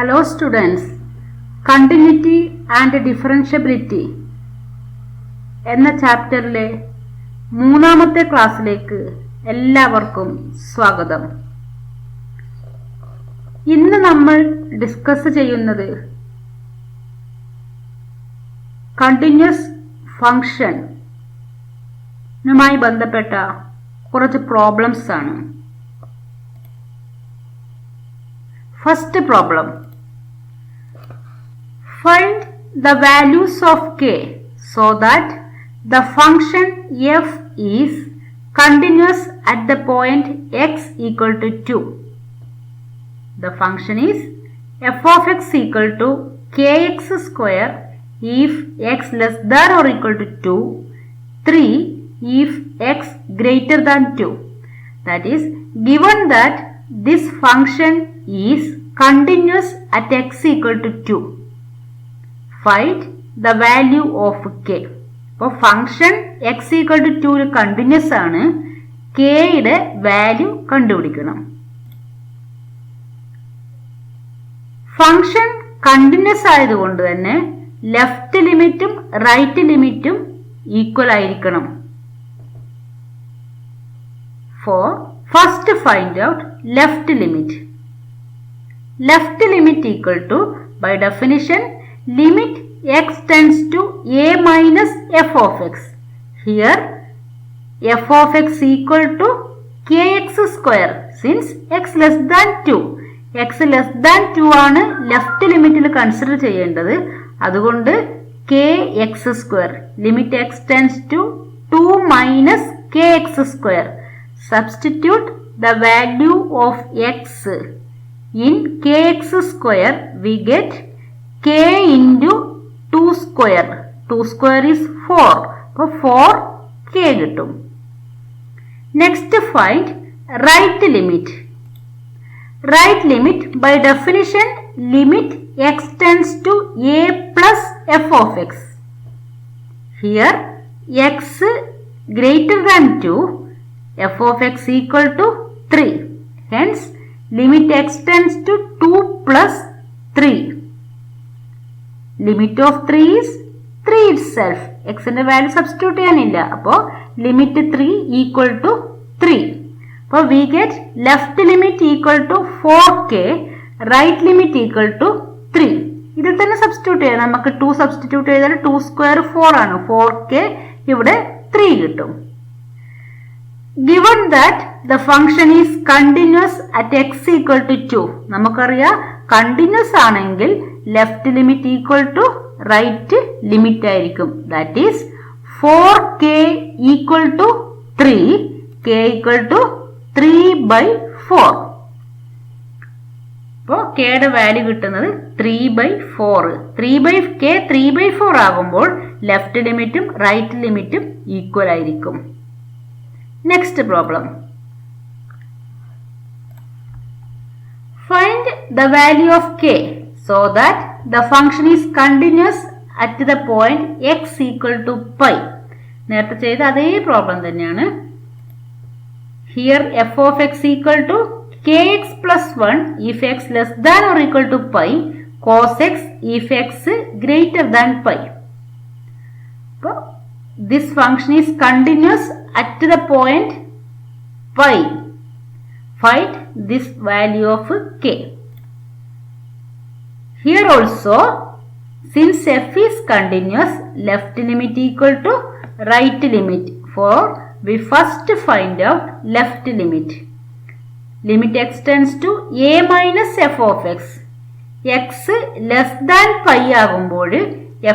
Hello students, Continuity and Differentiability എന്ന ചാപ്റ്ററിലെ മൂന്നാമത്തെ ക്ലാസ്സിലേക്ക് എല്ലാവർക്കും സ്വാഗതം. ഇന്ന് നമ്മൾ ഡിസ്കസ് ചെയ്യുന്നത് കണ്ടിന്യൂസ് ഫംഗ്ഷനുമായി ബന്ധപ്പെട്ട കുറച്ച് പ്രോബ്ലംസ് ആണ്. First problem. Find the values of k so that the function f is continuous at the point x equal to 2. The function is f of x equal to kx square if x less than or equal to 2, 3 if x greater than 2. That is, given that this function is continuous at x equal to 2. Find the value of k. അപ്പോൾ function x equal to 2 continuous ആണ്. കെയുടെ value കണ്ടുപിടിക്കണം. Function continuous ആയതുകൊണ്ട് തന്നെ left ലിമിറ്റും right ലിമിറ്റും equal ആയിരിക്കണം. For first find out left limit. Left limit equal to, by definition, limit x tends to a minus f of x. Here f of x equal to kx square since x less than 2. x less than 2 ആണ് left ലിമിറ്റിൽ consider ചെയ്യേണ്ടത്. അതുകൊണ്ട് kx square limit x tends to 2 minus kx square. Substitute the value of x in kx square. We get k into 2 square. 2 square is 4. So 4k കിട്ടും. Next find right limit. Right limit by definition limit x tends to a plus f of x. Here x greater than 2, f of x equal to 3. Hence limit x tends to 2 plus 3. Limit of 3 is 3 itself. X ന്റെ value substitute ചെയ്യാനില്ല. അപ്പോൾ limit 3 equal to 3. അപ്പോൾ we get left limit equal to 4k, right limit equal to 3. ഇതിൽ തന്നെ substitute ചെയ്യാം. നമുക്ക് 2 substitute ചെയ്താൽ 2 square 4 ആണ്. 4k ഇവിടെ 3 കിട്ടും. Given that the function is continuous at x equal to 2. നമുക്കറിയാം കണ്ടിന്യൂസ് ആണെങ്കിൽ left limit equal to right limit ആയിരിക്കും. That is 4k equal to 3, k equal to 3/4. അപ്പോൾ കെയുടെ വാല്യൂ കിട്ടുന്നത് 3/4. 3/4 ആകുമ്പോൾ ലെഫ്റ്റ് ലിമിറ്റും റൈറ്റ് ലിമിറ്റും ഈക്വൽ ആയിരിക്കും. Next problem. Find the value of k so that the function is continuous at the point x equal to pi. നേരത്തെ ചെയ്ത അതേ പ്രോബ്ലം തന്നെയാണ്. Here f of x equal to kx plus 1 if x less than or equal to pi, cos x if x greater than pi. This function is continuous at the point pi. Find this value of k. Here also, since f is continuous, left limit equal to right limit. For we first find out left limit. Limit x tends to a minus f of x. x less than pi ആകുമ്പോൾ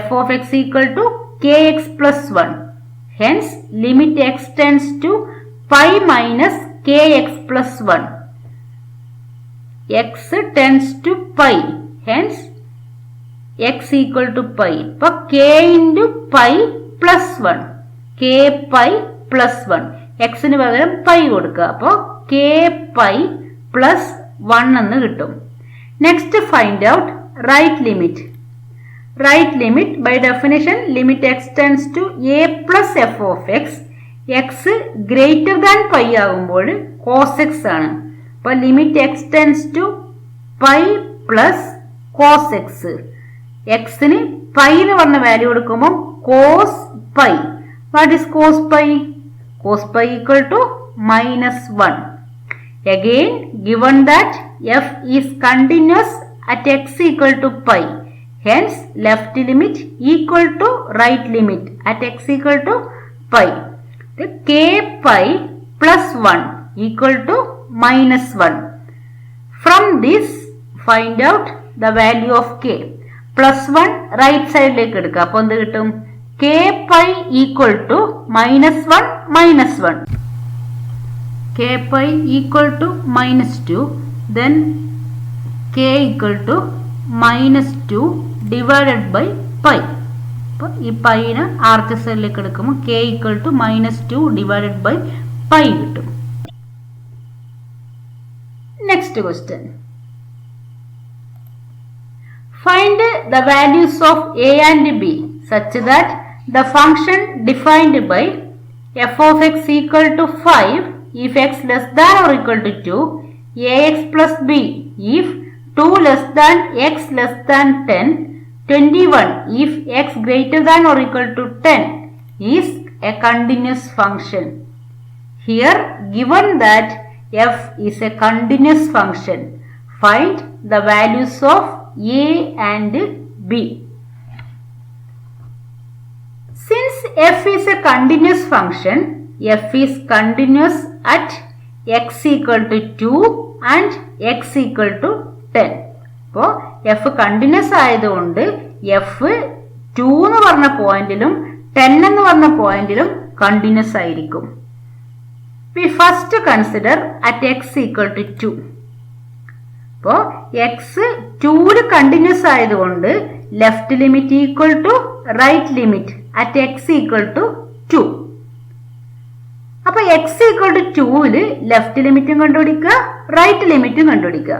f of x equal to kx plus 1. Hence limit x tends to pi minus kx plus 1. x tends to pi. Hence x equal to pi. അപ്പോൾ k into pi plus 1. k pi plus 1. x ന് പകരം pi കൊടുക്കുക. അപ്പോൾ k pi plus 1 എന്ന് കിട്ടും. Next find out right limit. Right limit by definition limit x tends to a plus f of x. x greater than pi ആകുമ്പോൾ cos x ആണ്. അപ്പോൾ limit x tends to pi plus cos x. Xന് pi എന്ന് പറഞ്ഞ value കൊടുക്കുമ്പോൾ cos pi. What is cos pi? Cos pi equal to -1. Again, given that f is continuous at x equal to pi, hence left limit equal to right limit at x equal to pi. The k pi plus 1 equal to -1. From this, find out the value of k. Plus 1 right side ലേക്ക് എടുക്കുക. അപ്പോൾ എന്ത് കിട്ടും? k pi equal to -1 -1. K pi equal to -2. Then k equal to -2 divided by pi. അപ്പോൾ ഈ പൈനെ arch സൈഡിലേക്ക് എടുക്കുമ്പോൾ k equal to -2 divided by pi കിട്ടും. Next question. Find the values of a and b such that the function defined by f of x equal to 5 if x less than or equal to 2, ax plus b if 2 less than x less than 10, 21 if x greater than or equal to 10 is a continuous function. Here given that f is a continuous function, find the values of a and b. Since f is a continuous function, f is continuous at x equal to 2 and x equal to 10. അപ്പോൾ f continuous ആയതുകൊണ്ട് f 2 എന്ന് പറഞ്ഞ പോയിന്റിലും 10 എന്ന് പറഞ്ഞ പോയിന്റിലും continuous ആയിരിക്കും. We first consider at x equal to 2. അപ്പോൾ x 2 കണ്ടിന്യൂസ് ആയതുകൊണ്ട് left limit equal to right limit at x equal to 2. അപ്പൊ x equal to 2 ലെഫ്റ്റ് ലിമിറ്റും കണ്ടുപിടിക്കുക, റൈറ്റ് ലിമിറ്റും കണ്ടുപിടിക്കുക.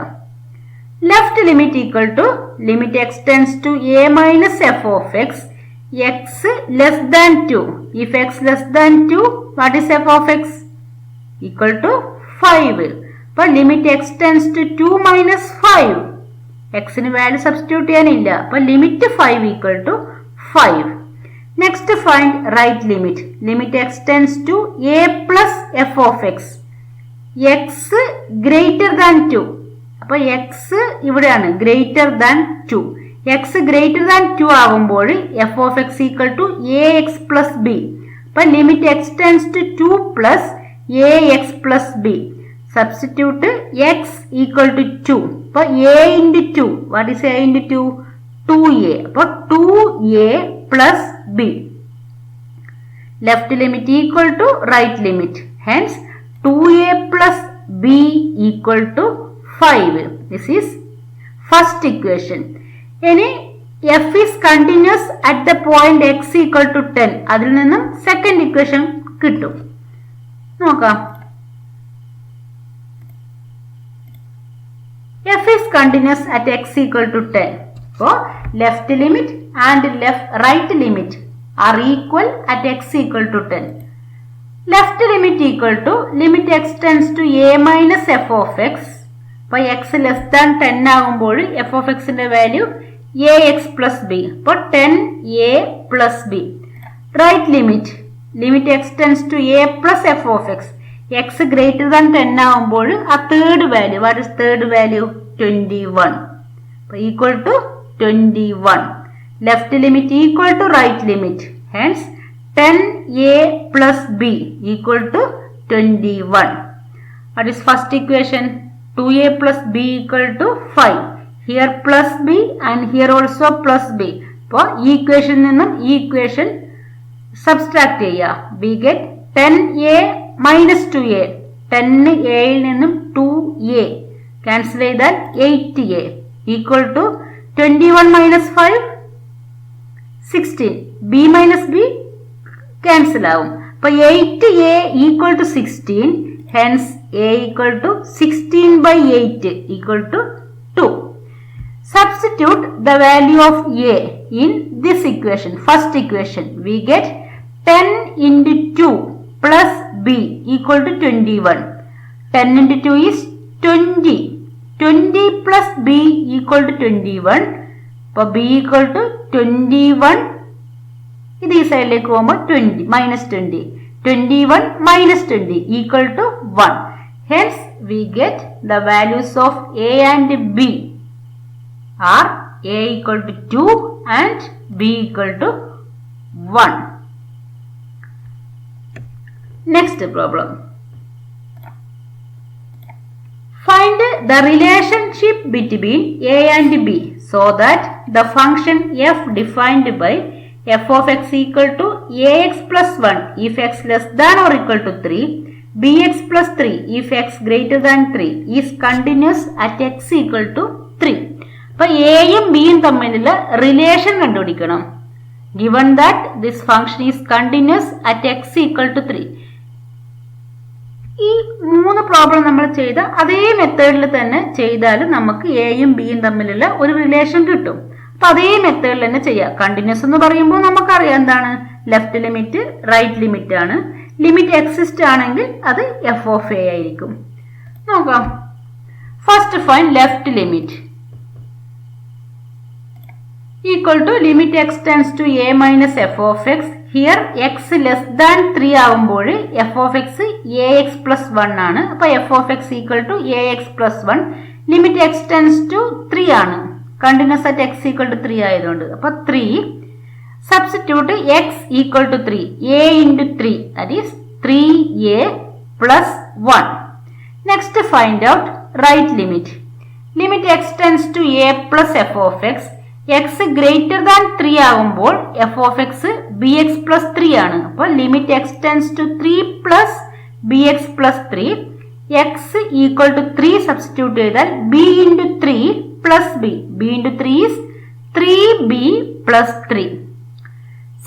Left limit equal to limit x tends to a minus f of x, x less than 2. If x less than 2, what is f of x? Equal to 5. അപ്പൊ limit x tends to 2 minus 5. എക്സിന് value substitute ചെയ്യാനില്ല. അപ്പൊ limit 5 equal to 5. Next find right limit. Limit x tends to a plus f of x. x greater than 2. അപ്പോൾ x ഇവിടെയാണ് greater than 2. x greater than 2 ആകുമ്പോൾ f of x equal to ax plus b. അപ്പോൾ limit x tends to 2 plus ax plus b. Substitute x equal to 2. അപ്പോൾ a into 2. What is a into 2? 2a. അപ്പോൾ 2a plus b. Left limit equal to right limit. Hence 2a plus b equal to 5. This is first equation. Any f is continuous at the point x equal to 10. അതിൽ നിന്നും second equation കിട്ടും. നോക്കാം. f is continuous at x equal to 10. So left limit and right limit are equal at x equal to 10. Left limit equal to limit x tends to a minus f of x. അപ്പോൾ x less than 10 ആകുമ്പോൾ f of x ന്റെ value ax plus b. അപ്പോൾ 10a plus b. Right limit limit x tends to a plus f of x. x greater than 10 ആകുമ്പോൾ ആ third value, what is third value? 21. അപ്പോൾ equal to 21. Left limit equal to right limit. Hence 10a plus b equal to 21. What is first equation? 2a plus b equal to 5. Here plus b and here also plus b. അപ്പോൾ ഈ equation നിന്നും ഈ equation subtract ചെയ്യുക. We get 10a minus 2a. 10 aയിൽ നിന്നും 2a cancel ചെയ്താൽ 8a equal to 21 minus 5 16. b minus b cancel ആവും. അപ്പോൾ 8a equal to 16. Hence a equal to 16 by 8 equal to 2. Substitute the value of a in this equation. First equation we get 10 into 2 plus b equal to 21. 10 into 2 is 20. 20 plus b equal to 21. അപ്പോൾ b equal to 21. ഇത് ഈ സൈഡിലേക്ക് പോകുമ്പോൾ 20 minus 20. 21 minus 20 equal to 1. Hence we get the values of a and b are a equal to 2 and b equal to 1. Next problem. Find the relationship between a and b so that the function f defined by f of x equal to ax plus 1 if x less than or equal to 3, bx plus 3 if x greater than 3 is continuous at x equal to 3. അപ്പോൾ എയും ബിയും തമ്മിലുള്ള relation കണ്ടുപിടിക്കണം. Given that this function is continuous at x equal to 3. ഈ 3 problem നമ്മൾ ചെയ്ത അതേ മെത്തേഡിൽ തന്നെ ചെയ്താൽ നമുക്ക് എയും ബിയും തമ്മിലുള്ള ഒരു റിലേഷൻ കിട്ടും. അപ്പൊ അതേ മെത്തേഡിൽ തന്നെ ചെയ്യാം. കണ്ടിന്യൂസ് എന്ന് പറയുമ്പോൾ നമുക്കറിയാം എന്താണ്, ലെഫ്റ്റ് ലിമിറ്റ് റൈറ്റ് ലിമിറ്റ് ആണ്. ലിമിറ്റ് എക്സിസ്റ്റ് ആണെങ്കിൽ അത് എഫ് ഓഫ് എ ആയിരിക്കും. നോക്കാം. First find left limit equal to limit x tends to a minus f of x. Here x less than 3 ആവുമ്പോൾ f of x a x plus 1 ആണ്. അപ്പൊ f of x equal to a x plus 1. Limit x tends to 3 ആണ്. Continuous at x equal to 3 ആയതുകൊണ്ട് അപ്പൊ 3 substitute x equal to 3 a into 3 that is 3a plus 1. Next find out right limit. Limit x tends to a plus f of x. X greater than 3 ആകുമ്പോൾ f of x b x plus 3 ആണ്. അപ്പൊ limit x tends to 3 plus b x plus 3. X equal to 3 substitute ചെയ്താൽ b into 3 plus b. b into 3 is 3b plus 3.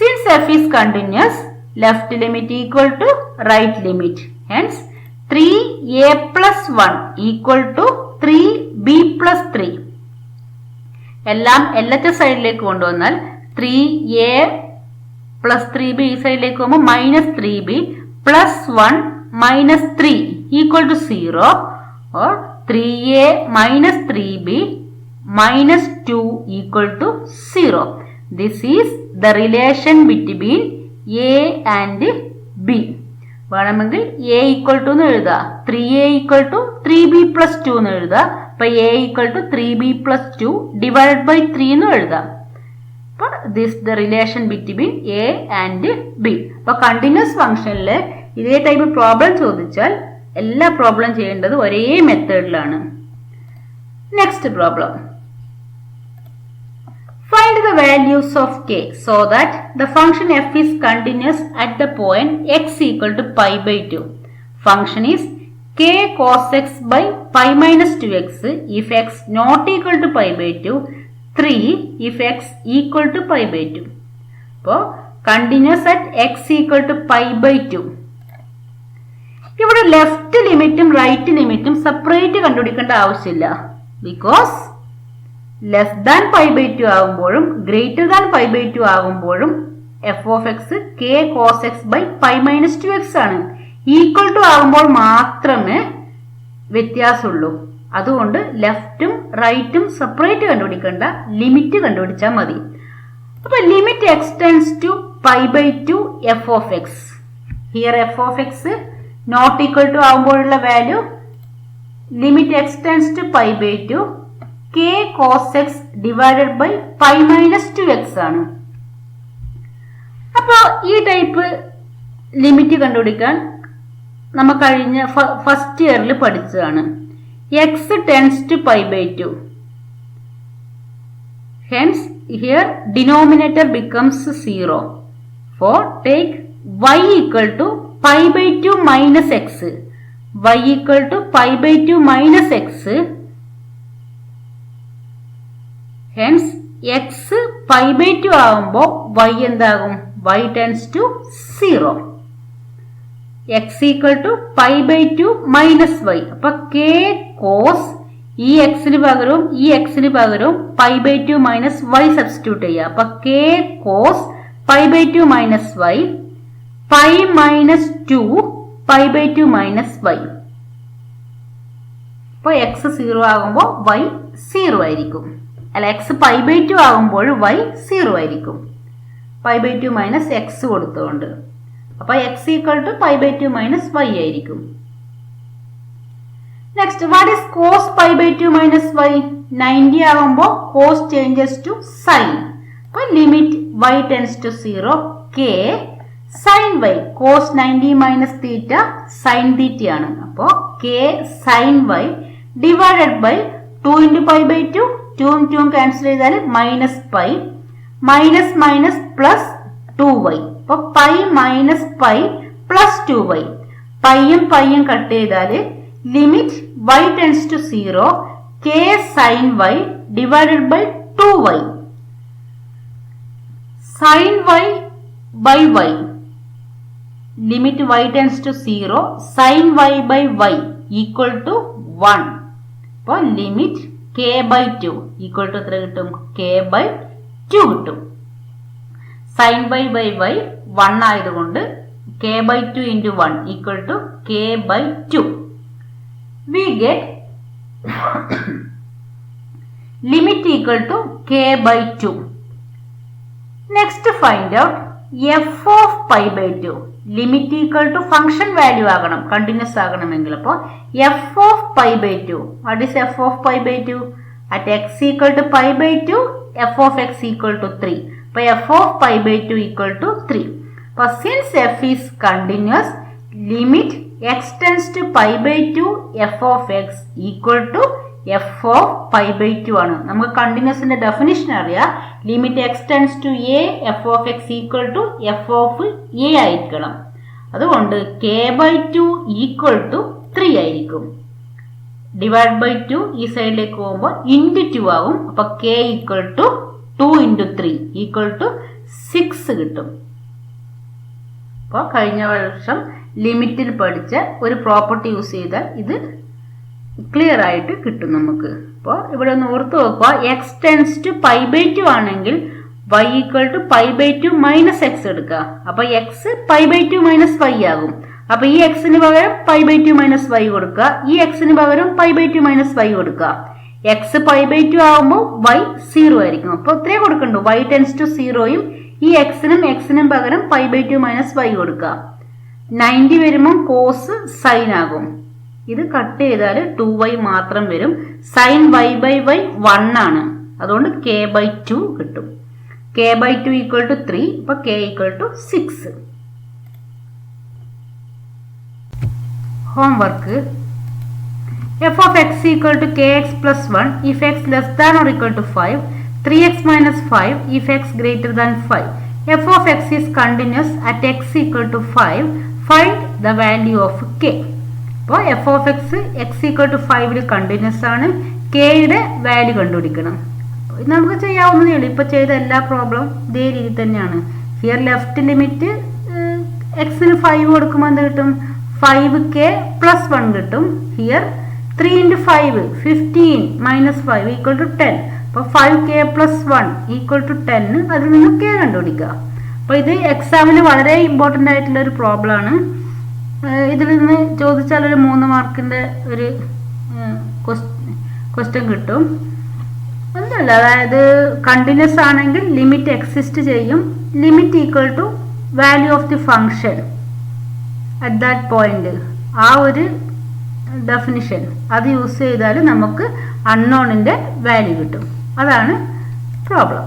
Since f is continuous, left limit equal to right limit. Hence, 3a plus 1 equal to 3b plus 3. എല്ലാം എല്ലാത്തെ സൈഡിലേക്ക് കൊണ്ടുവന്നാൽ 3a plus 3b ഈ സൈഡിലേക്ക് പോകുമ്പോൾ minus 3b plus 1 minus 3 equal to 0 or 3a minus 3b minus 2 equal to 0. This is the relation between a and b. വേണമെങ്കിൽ a equal to എന്ന് എഴുതാം. 3a equal to 3b plus 2 എന്ന് എഴുതാം. അപ്പൊ a equal to 3b plus 2 divided by 3 എന്ന് എഴുതാം. അപ്പൊ this the relation between a and b. അപ്പൊ കണ്ടിന്യൂസ് ഫംഗ്ഷനിൽ ഇതേ ടൈപ്പ് പ്രോബ്ലം ചോദിച്ചാൽ എല്ലാ പ്രോബ്ലം ചെയ്യേണ്ടത് ഒരേ മെത്തേഡിലാണ്. Next problem. Find the values of k so that the function f is continuous at the point x equal to pi by 2. Function is k cos x by pi minus 2x if x not equal to pi by 2, 3 if x equal to pi by 2. അപ്പോൾ continuous at x equal to pi by 2. ഇവിടെ left ലിമിറ്റും right ലിമിറ്റും separate കണ്ടുപിടിക്കേണ്ട ആവശ്യമില്ല. Because less than pi by 2 ആകുമ്പോഴും greater than pi by 2 ആകുമ്പോഴും f of x k cos x by pi minus 2x ആണ്. Equal to ആകുമ്പോൾ മാത്രമേ വ്യത്യാസമുള്ളൂ. അതുകൊണ്ട് ലെഫ്റ്റും റൈറ്റും സെപ്പറേറ്റ് കണ്ടുപിടിക്കേണ്ട, ലിമിറ്റ് കണ്ടുപിടിച്ചാൽ മതി. അപ്പൊ limit x tends to pi by 2 f of x. Here f of x not equal to ആകുമ്പോഴുള്ള value limit x tends to pi by 2 k cos x divided by pi minus 2x ആണ്. അപ്പോൾ ഈ type limit കണ്ടുപിടിക്കാൻ നമ്മൾ കഴിഞ്ഞ first ഇയറിൽ പഠിച്ചതാണ്. X tends to pi by 2. Hence here denominator becomes 0. For take y equal to pi by 2 minus x. y equal to pi by 2 minus x. Hence x pi by 2 ആകുമ്പോൾ y എന്താകും? y tends to 0. X equal to pi by 2 minus y. അപ്പൊ k cos ഈ എക്സിന് പകരവും ഈ എക്സിന് പകരവും pi by 2 minus y substitute ചെയ്യുക. അപ്പൊ k cos pi by 2 minus y, pi minus 2 pi by 2 minus y. അപ്പോൾ എക്സ് 0 ആകുമ്പോൾ വൈ 0 ആയിരിക്കും. അല്ല, എക്സ് π/2 ആകുമ്പോൾ വൈ 0 ആയിരിക്കും. π/2 മൈനസ് എക്സ് കൊടുത്തുകൊണ്ട്. അപ്പോൾ x equal to π/2 minus y ആയിരിക്കും. Next, what is cos π/2 minus y? 90 ആകുമ്പോൾ കോസ് ചേഞ്ചസ് ടു സൈൻ. അപ്പോൾ limit y tends to 0 k sine y. Cos 90 minus theta sine theta ആണ്. അപ്പോൾ k sine y divided by 2 into π/2. 2ഉം 2ഉം cancel ചെയ്താൽ minus pi. Minus minus plus 2y. അപ്പോൾ pi minus pi plus 2y. പൈയും പൈയും cut ചെയ്താൽ limit y tends to 0 k sine y divided by 2y. Sine y by y limit y tends to 0 sine y by y equal to 1. അപ്പോൾ limit k/2 equal to എത്ര കിട്ടും? k/2 കിട്ടും. Sign y by Y 1 ആയതുകൊണ്ട് k/2 into 1 equal to k/2. We get limit equal to k/2. Next, find out f of π/2. Limit equal to function value ആകണം, continuous ആകണമെങ്കിൽ. അപ്പോൾ f of π/2. What is f of π/2? At x equal to π/2 f of x equal to 3. അപ്പോൾ f of π/2 equal to 3. അപ്പോൾ since f is continuous, limit x tends to π/2 f of x equal to f of π/2 ആണ്. നമുക്ക് കണ്ടിന്യൂസിന്റെ definition അറിയാം. Limit x tends to a f of x equal to f of a ആയിരിക്കണം. അതുകൊണ്ട് k/2 equal to 3 ആയിരിക്കും. Divide by 2 ഈ സൈഡിലേക്ക് പോകുമ്പോൾ ഇൻറ്റു 2 ആകും. അപ്പോൾ k equal to 2 into 3 equal to 6 കിട്ടും. അപ്പോൾ കഴിഞ്ഞ വർഷം ലിമിറ്റിൽ പഠിച്ച ഒരു പ്രോപ്പർട്ടി യൂസ് ചെയ്താൽ ഇത് ക്ലിയർ ആയിട്ട് കിട്ടും നമുക്ക്. അപ്പോൾ ഇവിടെ ഒന്ന് ഓർത്ത് നോക്കുക. എക്സ് ടെൻസ് ടു π/2 ആണെങ്കിൽ y equal to π/2 minus x എടുക്കുക. അപ്പോൾ എക്സ് π/2 മൈനസ് വൈ ആകും. അപ്പോൾ ഈ എക്സിന് പകരം π/2 മൈനസ് വൈ കൊടുക്കുക. ഈ എക്സിന് പകരം π/2 മൈനസ് വൈ കൊടുക്കുക. എക്സ് π/2 ആകുമ്പോൾ y 0 ആയിരിക്കും. അപ്പോൾ ഇത്രേ കൊടുക്കണ്ടു. y ടെൻസ് ടു 0യും ഈ എക്സിനും പകരം π/2 മൈനസ് വൈ കൊടുക്കുക. 90 വരുമ്പോൾ കോസ് സൈൻ ആകും. ഇത് കട്ട് ചെയ്താൽ 2y മാത്രം വരും. സൈൻ y ബൈ y 1 ആണ്. അതുകൊണ്ട് k/2 കിട്ടും. k/2 equal to 3. അപ്പോൾ k equal to 6. Homework. f of x equal to kx plus 1 if x less than or equal to 5. 3x minus 5 if x greater than 5. f of x is continuous at x equal to 5. Find the value of k. അപ്പോൾ f of x equal to 5 continuous ആണ്. കെയുടെ value കണ്ടുപിടിക്കണം. ഇത് നമുക്ക് ചെയ്യാവുന്നതേ ഉള്ളൂ. ഇപ്പോൾ ചെയ്ത എല്ലാ പ്രോബ്ലം ഇതേ രീതി തന്നെയാണ്. ഹിയർ ലെഫ്റ്റ് ലിമിറ്റ് എക്സിന് 5 കൊടുക്കുമ്പോൾ എന്ത് കിട്ടും? 5k പ്ലസ് 1 കിട്ടും. Here 3 into 5 15 minus 5 equal to 10. അപ്പോൾ 5k പ്ലസ് 1 ഈക്വൽ ടു 10. അതിൽ നിന്ന് k കണ്ടുപിടിക്കുക. അപ്പോൾ ഇത് എക്സാമിന് വളരെ ഇമ്പോർട്ടൻ്റ് ആയിട്ടുള്ള ഒരു പ്രോബ്ലം ആണ്. ഇതിൽ നിന്ന് ചോദിച്ചാൽ ഒരു 3 മാർക്കിൻ്റെ ഒരു ക്വസ്റ്റ്യൻ കിട്ടും. ഒന്നുമില്ല, അതായത് കണ്ടിന്യൂസ് ആണെങ്കിൽ ലിമിറ്റ് എക്സിസ്റ്റ് ചെയ്യും. Limit equal to value of the function at that point. ആ ഒരു ഡെഫിനിഷൻ അത് യൂസ് ചെയ്താൽ നമുക്ക് അൺനോണിൻ്റെ വാല്യൂ കിട്ടും. അതാണ് പ്രോബ്ലം.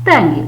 Thank you.